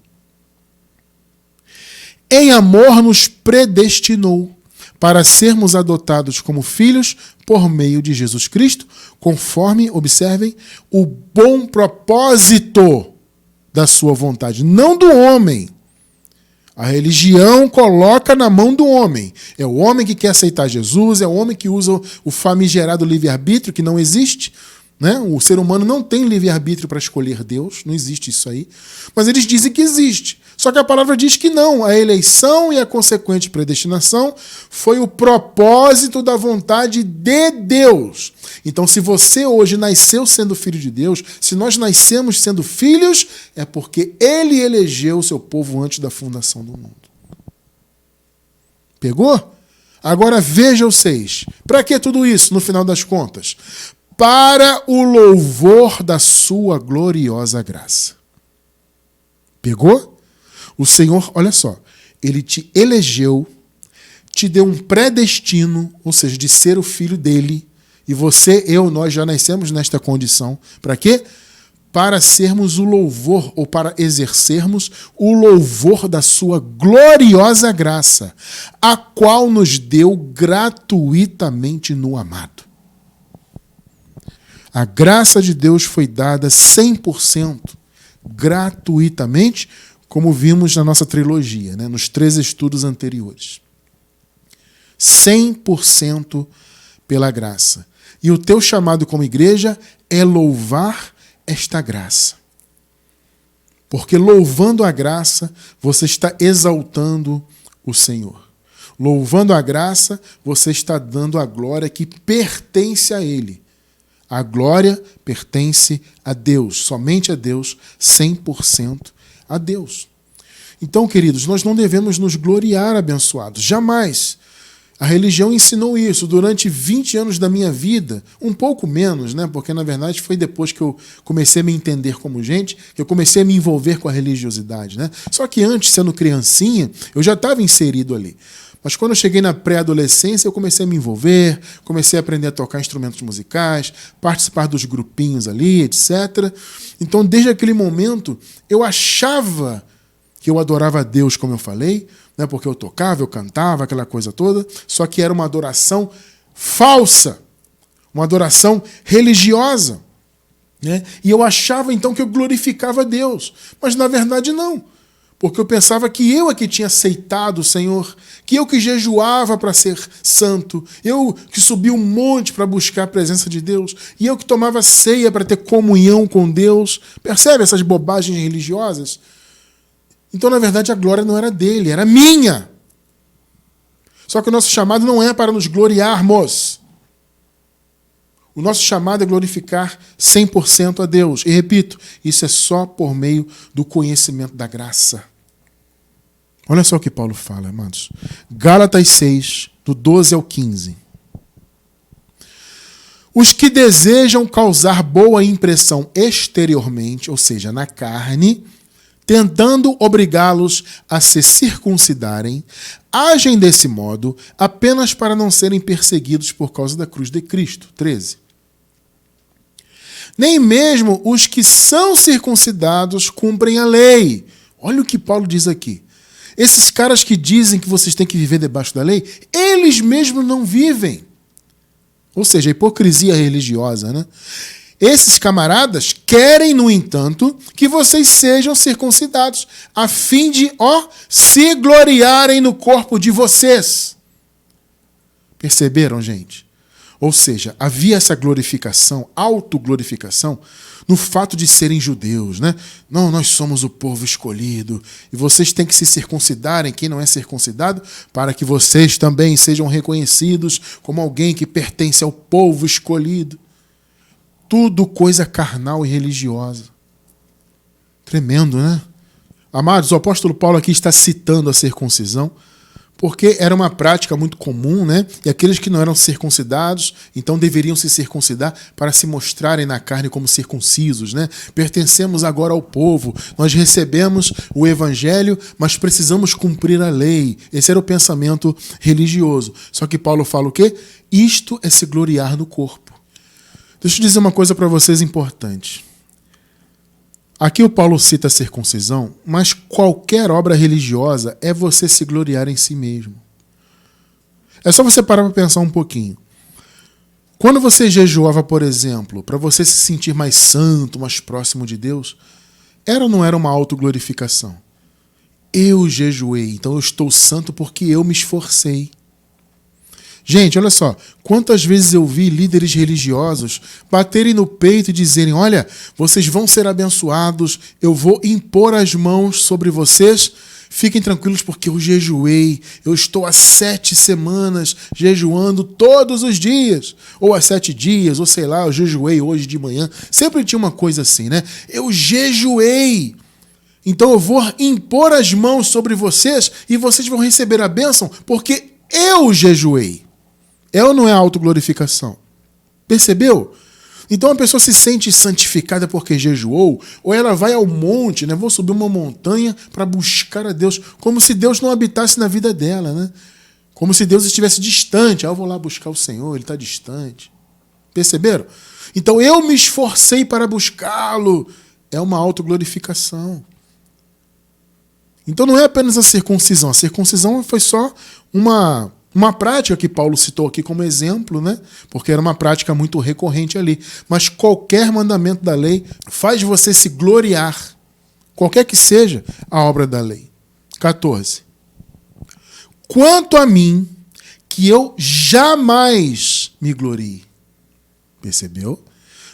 Em amor nos predestinou para sermos adotados como filhos por meio de Jesus Cristo, conforme, observem, o bom propósito da sua vontade, não do homem. A religião coloca na mão do homem. É o homem que quer aceitar Jesus, é o homem que usa o famigerado livre-arbítrio, que não existe. Né? O ser humano não tem livre-arbítrio para escolher Deus, não existe isso aí. Mas eles dizem que existe. Só que a palavra diz que não. A eleição e a consequente predestinação foi o propósito da vontade de Deus. Então, se você hoje nasceu sendo filho de Deus, se nós nascemos sendo filhos, é porque Ele elegeu o seu povo antes da fundação do mundo. Pegou? Agora veja o 6. Para que tudo isso, no final das contas? Para o louvor da sua gloriosa graça. Pegou? O Senhor, olha só, Ele te elegeu, te deu um predestino, ou seja, de ser o filho dele, e você, nós já nascemos nesta condição. Para quê? Para sermos o louvor, ou para exercermos o louvor da sua gloriosa graça, a qual nos deu gratuitamente no amado. A graça de Deus foi dada 100% gratuitamente, como vimos na nossa trilogia, né, nos 3 estudos anteriores. 100% pela graça. E o teu chamado como igreja é louvar esta graça. Porque louvando a graça, você está exaltando o Senhor. Louvando a graça, você está dando a glória que pertence a Ele. A glória pertence a Deus, somente a Deus, 100% a Deus. Então, queridos, nós não devemos nos gloriar abençoados, jamais. A religião ensinou isso durante 20 anos da minha vida, um pouco menos, né? Porque na verdade foi depois que eu comecei a me entender como gente, que eu comecei a me envolver com a religiosidade, né? Só que antes, sendo criancinha, eu já estava inserido ali. Mas quando eu cheguei na pré-adolescência, eu comecei a me envolver, comecei a aprender a tocar instrumentos musicais, participar dos grupinhos ali, etc. Então, desde aquele momento, eu achava que eu adorava a Deus, como eu falei, né, porque eu tocava, eu cantava, aquela coisa toda, só que era uma adoração falsa, uma adoração religiosa. Né? E eu achava, então, que eu glorificava a Deus. Mas, na verdade, não. Porque eu pensava que eu é que tinha aceitado o Senhor, que eu que jejuava para ser santo, eu que subia um monte para buscar a presença de Deus, e eu que tomava ceia para ter comunhão com Deus. Percebe essas bobagens religiosas? Então, na verdade, a glória não era dele, era minha. Só que o nosso chamado não é para nos gloriarmos. O nosso chamado é glorificar 100% a Deus. E repito, isso é só por meio do conhecimento da graça. Olha só o que Paulo fala, amados. Gálatas 6, do 12 ao 15. Os que desejam causar boa impressão exteriormente, ou seja, na carne, tentando obrigá-los a se circuncidarem, agem desse modo apenas para não serem perseguidos por causa da cruz de Cristo. 13. Nem mesmo os que são circuncidados cumprem a lei. Olha o que Paulo diz aqui. Esses caras que dizem que vocês têm que viver debaixo da lei, eles mesmos não vivem. Ou seja, a hipocrisia religiosa, né? Esses camaradas querem, no entanto, que vocês sejam circuncidados, a fim de, se gloriarem no corpo de vocês. Perceberam, gente? Ou seja, havia essa glorificação, autoglorificação, no fato de serem judeus, né? Não, nós somos o povo escolhido, e vocês têm que se circuncidarem, quem não é circuncidado, para que vocês também sejam reconhecidos como alguém que pertence ao povo escolhido. Tudo coisa carnal e religiosa. Tremendo, né? Amados, o apóstolo Paulo aqui está citando a circuncisão, porque era uma prática muito comum, né? E aqueles que não eram circuncidados, então deveriam se circuncidar para se mostrarem na carne como circuncisos, né? Pertencemos agora ao povo, nós recebemos o evangelho, mas precisamos cumprir a lei. Esse era o pensamento religioso. Só que Paulo fala o quê? Isto é se gloriar no corpo. Deixa eu dizer uma coisa para vocês importante. Aqui o Paulo cita a circuncisão, mas qualquer obra religiosa é você se gloriar em si mesmo. É só você parar para pensar um pouquinho. Quando você jejuava, por exemplo, para você se sentir mais santo, mais próximo de Deus, era ou não era uma autoglorificação? Eu jejuei, então eu estou santo porque eu me esforcei. Gente, olha só, quantas vezes eu vi líderes religiosos baterem no peito e dizerem, olha, vocês vão ser abençoados, eu vou impor as mãos sobre vocês, fiquem tranquilos porque eu jejuei, eu estou há 7 semanas jejuando todos os dias, ou há 7 dias, ou sei lá, eu jejuei hoje de manhã, sempre tinha uma coisa assim, né? Eu jejuei, então eu vou impor as mãos sobre vocês e vocês vão receber a bênção porque eu jejuei. É ou não é autoglorificação? Percebeu? Então a pessoa se sente santificada porque jejuou, ou ela vai ao monte, né? Vou subir uma montanha para buscar a Deus, como se Deus não habitasse na vida dela, né? Como se Deus estivesse distante. Eu vou lá buscar o Senhor, Ele está distante. Perceberam? Então eu me esforcei para buscá-lo. É uma autoglorificação. Então não é apenas a circuncisão. A circuncisão foi só uma prática que Paulo citou aqui como exemplo, né? Porque era uma prática muito recorrente ali. Mas qualquer mandamento da lei faz você se gloriar, qualquer que seja a obra da lei. 14. Quanto a mim, que eu jamais me glorie. Percebeu?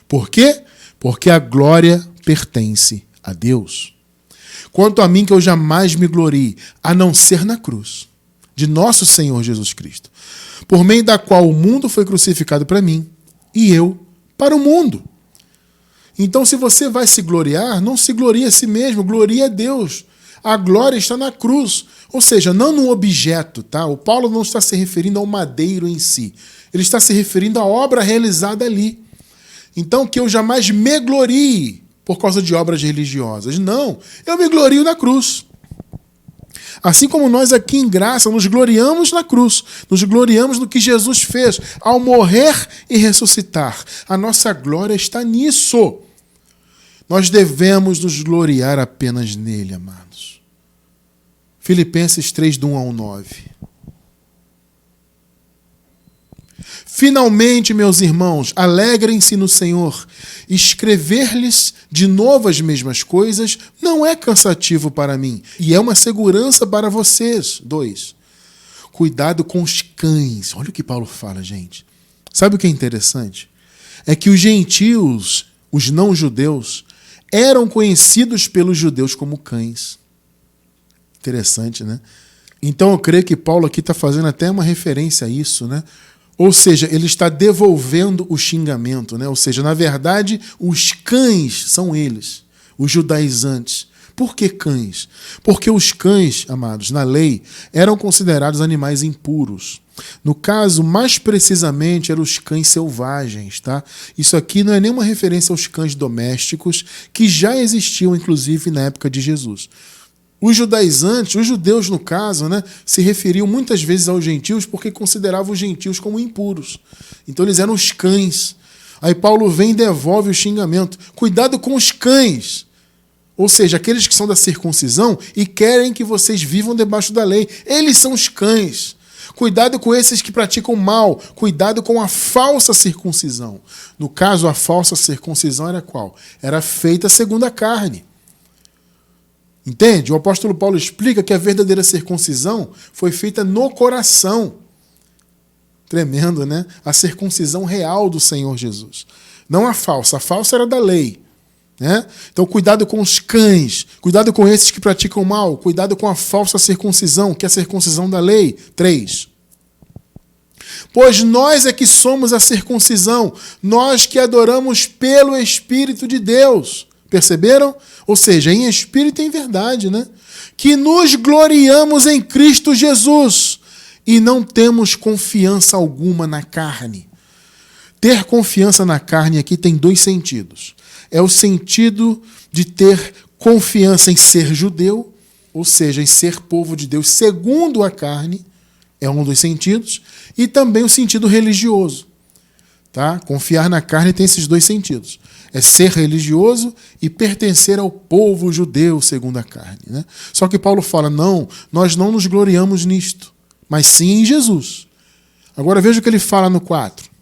Por quê? Porque a glória pertence a Deus. Quanto a mim, que eu jamais me glorie, a não ser na cruz de nosso Senhor Jesus Cristo, por meio da qual o mundo foi crucificado para mim e eu para o mundo. Então, se você vai se gloriar, não se glorie a si mesmo, glorie a Deus. A glória está na cruz, ou seja, não no objeto, tá? O Paulo não está se referindo ao madeiro em si, ele está se referindo à obra realizada ali. Então, que eu jamais me glorie por causa de obras religiosas. Não, eu me glorio na cruz. Assim como nós aqui em graça nos gloriamos na cruz, nos gloriamos no que Jesus fez ao morrer e ressuscitar. A nossa glória está nisso. Nós devemos nos gloriar apenas nele, amados. Filipenses 3, do 1 ao 9. Finalmente, meus irmãos, alegrem-se no Senhor. Escrever-lhes de novo as mesmas coisas não é cansativo para mim e é uma segurança para vocês. 2. Cuidado com os cães. Olha o que Paulo fala, gente. Sabe o que é interessante? É que os gentios, os não-judeus, eram conhecidos pelos judeus como cães. Interessante, né? Então eu creio que Paulo aqui está fazendo até uma referência a isso, né? Ou seja, ele está devolvendo o xingamento, né? Ou seja, na verdade, os cães são eles, os judaizantes. Por que cães? Porque os cães, amados, na lei, eram considerados animais impuros. No caso, mais precisamente, eram os cães selvagens, tá? Isso aqui não é nenhuma referência aos cães domésticos, que já existiam, inclusive, na época de Jesus. Os judaizantes, os judeus, no caso, né, se referiam muitas vezes aos gentios porque consideravam os gentios como impuros. Então, eles eram os cães. Aí Paulo vem e devolve o xingamento. Cuidado com os cães. Ou seja, aqueles que são da circuncisão e querem que vocês vivam debaixo da lei. Eles são os cães. Cuidado com esses que praticam mal. Cuidado com a falsa circuncisão. No caso, a falsa circuncisão era qual? Era feita segundo a carne. Entende? O apóstolo Paulo explica que a verdadeira circuncisão foi feita no coração. Tremendo, né? A circuncisão real do Senhor Jesus. Não a falsa. A falsa era da lei. Né? Então, cuidado com os cães, cuidado com esses que praticam mal, cuidado com a falsa circuncisão, que é a circuncisão da lei. 3. Pois nós é que somos a circuncisão, nós que adoramos pelo Espírito de Deus. Perceberam? Ou seja, em espírito e em verdade, né? Que nos gloriamos em Cristo Jesus e não temos confiança alguma na carne. Ter confiança na carne aqui tem 2 sentidos. É o sentido de ter confiança em ser judeu, ou seja, em ser povo de Deus segundo a carne, é um dos sentidos, e também o sentido religioso. Tá? Confiar na carne tem esses 2 sentidos. É ser religioso e pertencer ao povo judeu segundo a carne. Né? Só que Paulo fala, não, nós não nos gloriamos nisto, mas sim em Jesus. Agora veja o que ele fala no 4.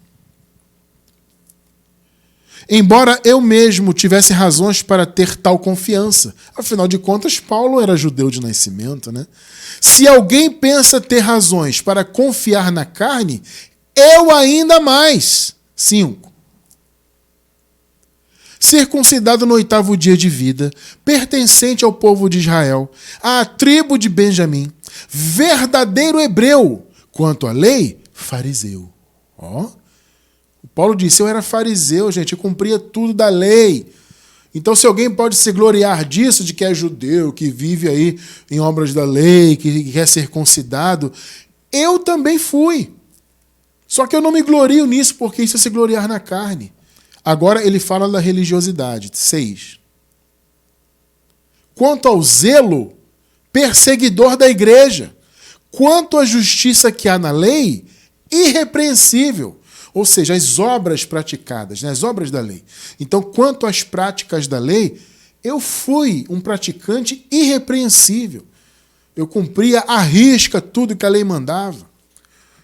Embora eu mesmo tivesse razões para ter tal confiança. Afinal de contas, Paulo era judeu de nascimento, né? Se alguém pensa ter razões para confiar na carne, eu ainda mais. 5. Circuncidado no 8º dia de vida, pertencente ao povo de Israel, à tribo de Benjamim, verdadeiro hebreu, quanto à lei, fariseu. Paulo disse, eu era fariseu, gente, eu cumpria tudo da lei. Então, se alguém pode se gloriar disso, de que é judeu, que vive aí em obras da lei, que quer ser circuncidado, eu também fui. Só que eu não me glorio nisso, porque isso é se gloriar na carne. Agora ele fala da religiosidade. 6. Quanto ao zelo, perseguidor da igreja. Quanto à justiça que há na lei, irrepreensível. Ou seja, as obras praticadas, né? As obras da lei. Então, quanto às práticas da lei, eu fui um praticante irrepreensível. Eu cumpria à risca tudo que a lei mandava.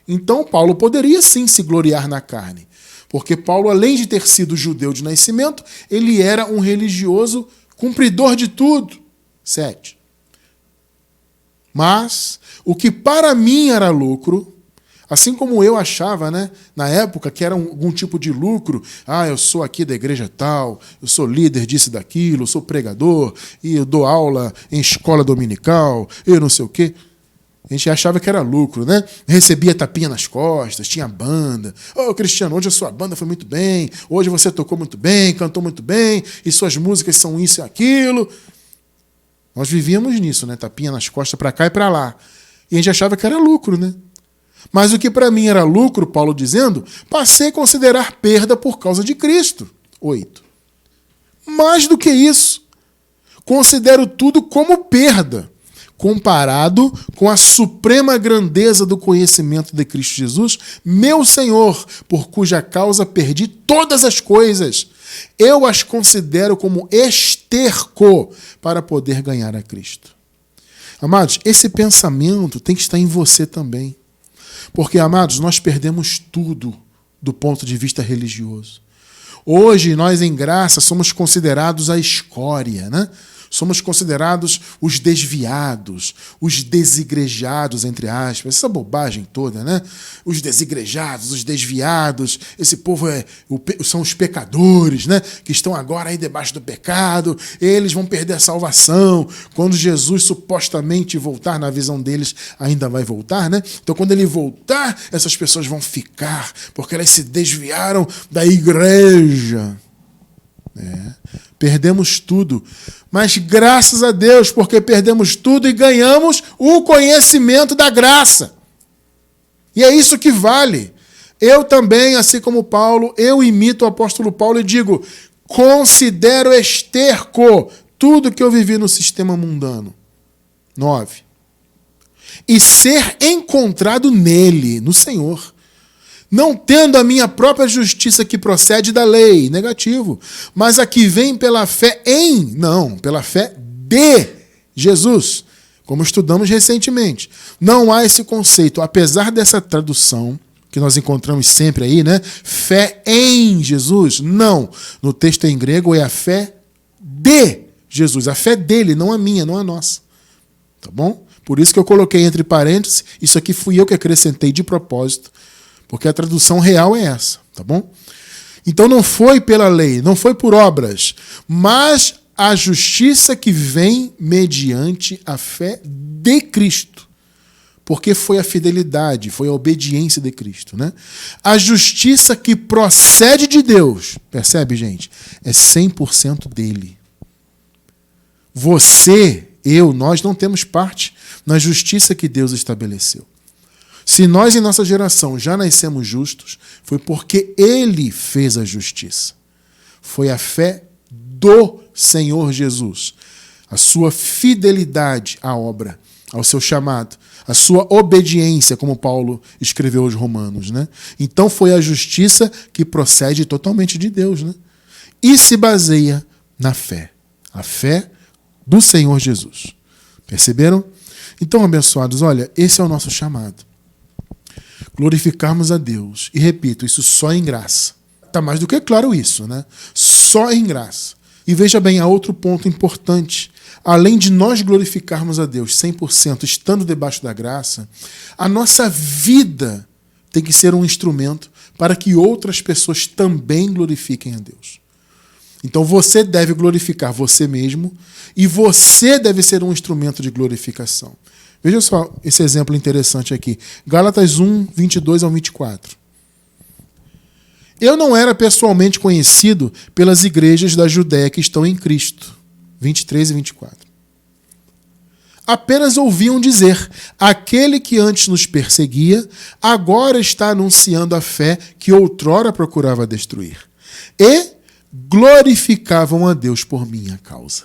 Então, Paulo poderia sim se gloriar na carne. Porque Paulo, além de ter sido judeu de nascimento, ele era um religioso cumpridor de tudo. 7. Mas o que para mim era lucro, assim como eu achava, né, na época, que era algum tipo de lucro, eu sou aqui da igreja tal, eu sou líder disso e daquilo, eu sou pregador, e eu dou aula em escola dominical, eu não sei o quê. A gente achava que era lucro, né? Recebia tapinha nas costas, tinha banda. Cristiano, hoje a sua banda foi muito bem, hoje você tocou muito bem, cantou muito bem, e suas músicas são isso e aquilo. Nós vivíamos nisso, né? Tapinha nas costas para cá e para lá. E a gente achava que era lucro, né? Mas o que para mim era lucro, Paulo dizendo, passei a considerar perda por causa de Cristo. 8. Mais do que isso, considero tudo como perda, comparado com a suprema grandeza do conhecimento de Cristo Jesus, meu Senhor, por cuja causa perdi todas as coisas. Eu as considero como esterco para poder ganhar a Cristo. Amados, esse pensamento tem que estar em você também. Porque, amados, nós perdemos tudo do ponto de vista religioso. Hoje, nós em graça somos considerados a escória, né? Somos considerados os desviados, os desigrejados, entre aspas. Essa bobagem toda, né? Os desigrejados, os desviados. Esse povo são os pecadores, né? Que estão agora aí debaixo do pecado. Eles vão perder a salvação. Quando Jesus supostamente voltar, na visão deles, ainda vai voltar, né? Então, quando ele voltar, essas pessoas vão ficar, porque elas se desviaram da igreja. Perdemos tudo. Mas graças a Deus, porque perdemos tudo e ganhamos o conhecimento da graça. E é isso que vale. Eu também, assim como Paulo, eu imito o apóstolo Paulo e digo: considero esterco tudo que eu vivi no sistema mundano. 9. E ser encontrado nele, no Senhor, não tendo a minha própria justiça que procede da lei, negativo, mas a que vem pela fé pela fé de Jesus, como estudamos recentemente. Não há esse conceito, apesar dessa tradução que nós encontramos sempre aí, né? Fé em Jesus. Não. No texto em grego é a fé de Jesus. A fé dele, não a minha, não a nossa. Tá bom? Por isso que eu coloquei entre parênteses, isso aqui fui eu que acrescentei de propósito, porque a tradução real é essa, tá bom? Então não foi pela lei, não foi por obras, mas a justiça que vem mediante a fé de Cristo. Porque foi a fidelidade, foi a obediência de Cristo, né? A justiça que procede de Deus, percebe, gente? É 100% dele. Você, nós não temos parte na justiça que Deus estabeleceu. Se nós em nossa geração já nascemos justos, foi porque ele fez a justiça. Foi a fé do Senhor Jesus. A sua fidelidade à obra, ao seu chamado, a sua obediência, como Paulo escreveu aos Romanos, né? Então foi a justiça que procede totalmente de Deus, né? E se baseia na fé. A fé do Senhor Jesus. Perceberam? Então, abençoados, olha, esse é o nosso chamado. Glorificarmos a Deus. E repito, isso só em graça. Está mais do que claro isso, né? Só em graça. E veja bem, há outro ponto importante. Além de nós glorificarmos a Deus 100% estando debaixo da graça, a nossa vida tem que ser um instrumento para que outras pessoas também glorifiquem a Deus. Então você deve glorificar você mesmo e você deve ser um instrumento de glorificação. Veja só esse exemplo interessante aqui. Gálatas 1, 22 ao 24. Eu não era pessoalmente conhecido pelas igrejas da Judéia que estão em Cristo. 23 e 24. Apenas ouviam dizer: aquele que antes nos perseguia, agora está anunciando a fé que outrora procurava destruir. E glorificavam a Deus por minha causa.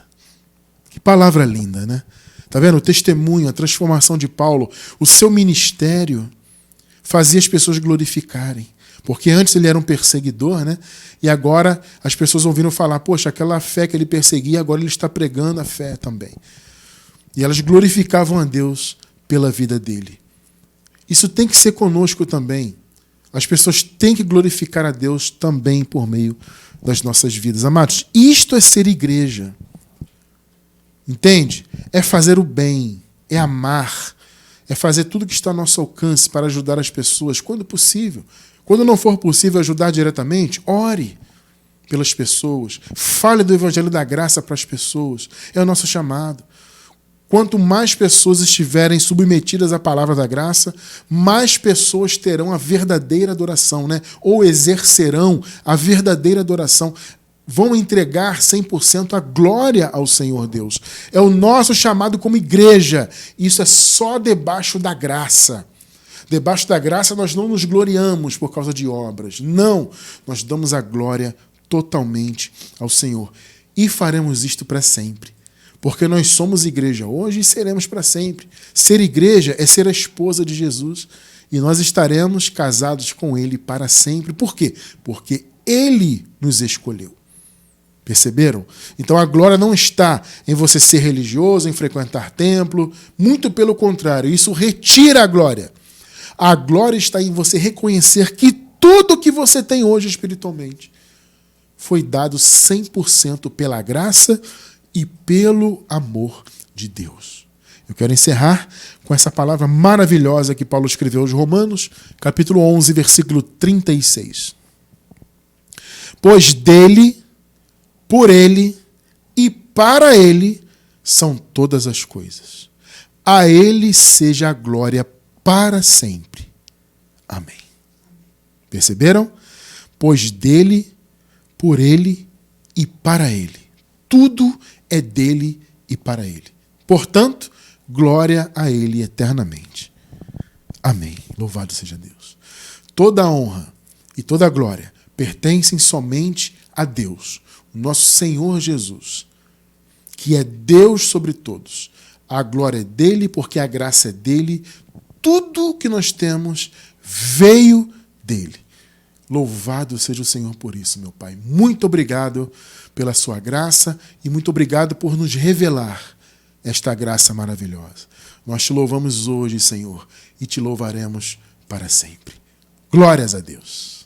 Que palavra linda, né? Tá vendo? O testemunho, a transformação de Paulo, o seu ministério fazia as pessoas glorificarem. Porque antes ele era um perseguidor, né? E agora as pessoas ouviram falar: poxa, aquela fé que ele perseguia, agora ele está pregando a fé também. E elas glorificavam a Deus pela vida dele. Isso tem que ser conosco também. As pessoas têm que glorificar a Deus também por meio das nossas vidas. Amados, isto é ser igreja. Entende? É fazer o bem, é amar, é fazer tudo que está ao nosso alcance para ajudar as pessoas, quando possível. Quando não for possível ajudar diretamente, ore pelas pessoas, fale do Evangelho da Graça para as pessoas. É o nosso chamado. Quanto mais pessoas estiverem submetidas à palavra da graça, mais pessoas terão a verdadeira adoração, né? Ou exercerão a verdadeira adoração. Vão entregar 100% a glória ao Senhor Deus. É o nosso chamado como igreja. Isso é só debaixo da graça. Debaixo da graça nós não nos gloriamos por causa de obras. Não, nós damos a glória totalmente ao Senhor. E faremos isto para sempre. Porque nós somos igreja hoje e seremos para sempre. Ser igreja é ser a esposa de Jesus. E nós estaremos casados com Ele para sempre. Por quê? Porque Ele nos escolheu. Perceberam? Então a glória não está em você ser religioso, em frequentar templo. Muito pelo contrário, isso retira a glória. A glória está em você reconhecer que tudo que você tem hoje espiritualmente foi dado 100% pela graça e pelo amor de Deus. Eu quero encerrar com essa palavra maravilhosa que Paulo escreveu aos Romanos, capítulo 11, versículo 36. Pois dele, por ele e para ele são todas as coisas. A ele seja a glória para sempre. Amém. Perceberam? Pois dele, por ele e para ele. Tudo é dele e para ele. Portanto, glória a ele eternamente. Amém. Louvado seja Deus. Toda a honra e toda a glória pertencem somente a Deus, o nosso Senhor Jesus, que é Deus sobre todos. A glória é dele, porque a graça é dele. Tudo que nós temos veio dele. Louvado seja o Senhor por isso, meu Pai. Muito obrigado pela sua graça e muito obrigado por nos revelar esta graça maravilhosa. Nós te louvamos hoje, Senhor, e te louvaremos para sempre. Glórias a Deus.